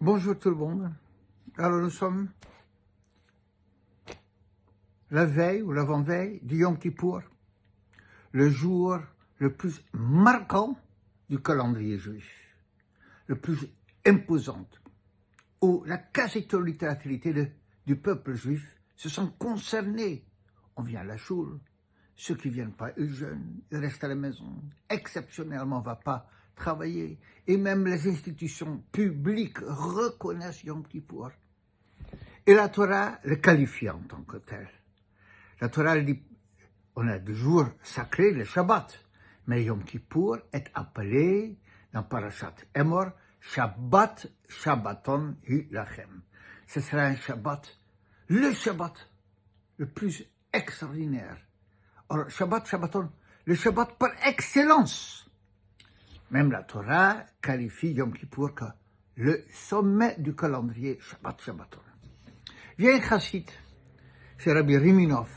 Bonjour tout le monde. Alors nous sommes la veille ou l'avant-veille du Yom Kippour, le jour le plus marquant du calendrier juif, le plus imposant, où la quasi-totalité du peuple juif se sent concernés. On vient à la choule, ceux qui ne viennent pas, ils jeûnent, ils restent à la maison, exceptionnellement on ne va pas travailler, et même les institutions publiques reconnaissent Yom Kippour. Et la Torah le qualifie en tant que tel. La Torah dit, on a des jours sacrés, le Shabbat, mais Yom Kippour est appelé dans Parashat Emor, Shabbat Shabbaton Hu Lachem. Ce sera un Shabbat, le plus extraordinaire. Or, Shabbat Shabbaton, le Shabbat par excellence. Même la Torah qualifie Yom Kippour comme le sommet du calendrier Shabbat Shabbaton. Vient un chassid, c'est Rabbi Riminov,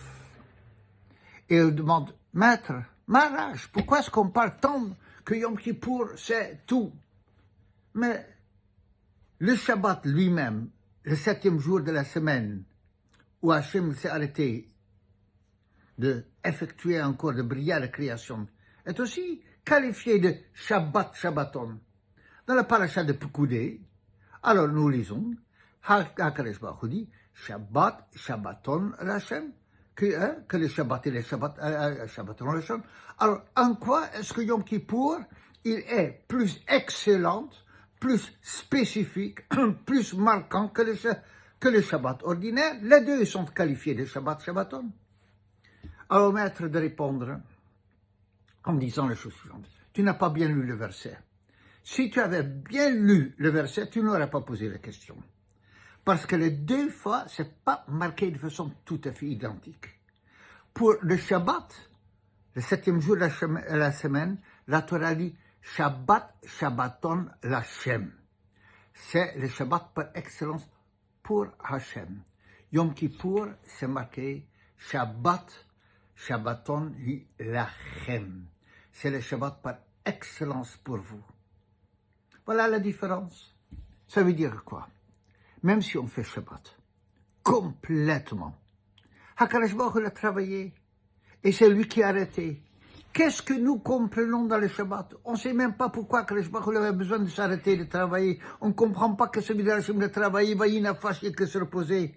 et il demande, Maître, Maharaj, pourquoi est-ce qu'on parle tant que Yom Kippour c'est tout? Mais le Shabbat lui-même, le 7e jour de la semaine, où Hachem s'est arrêté d'effectuer encore de brillante création, est aussi qualifié de Shabbat Shabbaton. Dans la paracha de Pekudei, alors nous lisons, HaKadosh Baruch Hu dit, Shabbat Shabbaton l'Hachem, que le Shabbat et le Shabbaton l'Hachem. Alors, en quoi est-ce que Yom Kippour, il est plus excellent, plus spécifique, plus marquant que le Shabbat ordinaire? Les deux sont qualifiés de Shabbat Shabbaton. Alors, maître de répondre en disant la chose suivante. Tu n'as pas bien lu le verset. Si tu avais bien lu le verset, tu n'aurais pas posé la question. Parce que les deux fois, ce n'est pas marqué de façon tout à fait identique. Pour le Shabbat, le 7e jour de la semaine, la Torah dit Shabbat Shabbaton l'Hachem. C'est le Shabbat par excellence pour Hachem. Yom Kippour, c'est marqué Shabbat Shabbaton l'Hachem. C'est le Shabbat par excellence pour vous. Voilà la différence. Ça veut dire quoi? Même si on fait Shabbat, complètement, HaKadosh Baruch Hu a travaillé, et c'est lui qui a arrêté. Qu'est-ce que nous comprenons dans le Shabbat? On ne sait même pas pourquoi HaKadosh Baruch Hu avait besoin de s'arrêter de travailler. On ne comprend pas que celui de travailler, il n'a fâché que se reposer.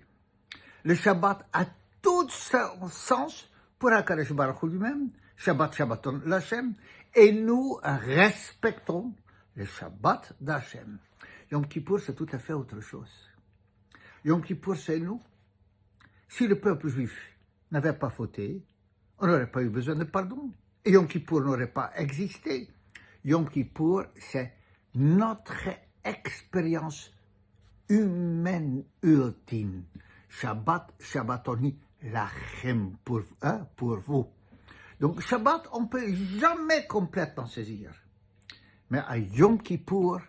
Le Shabbat a tout son sens pour HaKadosh Baruch Hu lui-même, Shabbat Shabbaton l'Hachem, et nous respectons le Shabbat d'Hachem. Yom Kippour, c'est tout à fait autre chose. Yom Kippour, c'est nous. Si le peuple juif n'avait pas fauté, on n'aurait pas eu besoin de pardon. Et Yom Kippour n'aurait pas existé. Yom Kippour, c'est notre expérience humaine ultime. Shabbat, Shabbatoni, lachem pour vous. Donc, Shabbat, on ne peut jamais complètement saisir. Mais à Yom Kippour,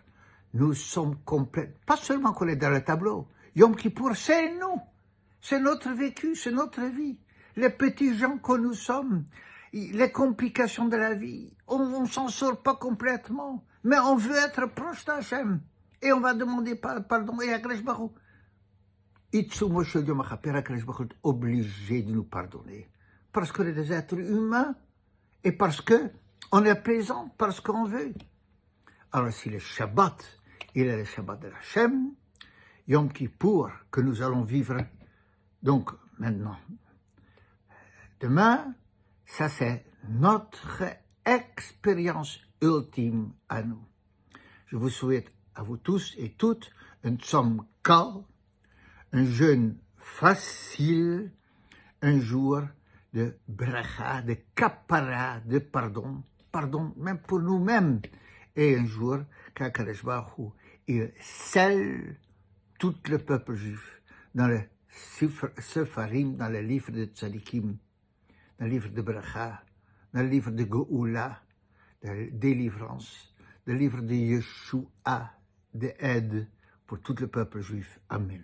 nous sommes complets. Pas seulement qu'on est dans le tableau. Yom Kippour, c'est nous. C'est notre vécu, c'est notre vie. Les petits gens que nous sommes, les complications de la vie, on ne s'en sort pas complètement. Mais on veut être proche d'Hachem. Et on va demander pardon. Et HaKadosh Baruch Hu, Itzumo Shel Yom HaChaper, HaKadosh Baruch Hu est obligé de nous pardonner. Parce qu'on est des êtres humains. Et parce qu'on est présent, parce qu'on veut. Alors si le Shabbat, il est le Shabbat de l'Hachem, Yom Kippour, que nous allons vivre, donc maintenant, demain, ça c'est notre expérience ultime à nous. Je vous souhaite à vous tous et toutes un tzom kal, un jeûne facile, un jour de bracha, de kapara, de pardon même pour nous-mêmes, et un jour qu'HaKadosh Baruch Hu, il scelle tout le peuple juif dans le Sefarim, dans le livre de Tzadikim, dans le livre de Bracha, dans le livre de Geoula, de délivrance, dans le livre de Yeshua, de aide pour tout le peuple juif. Amen.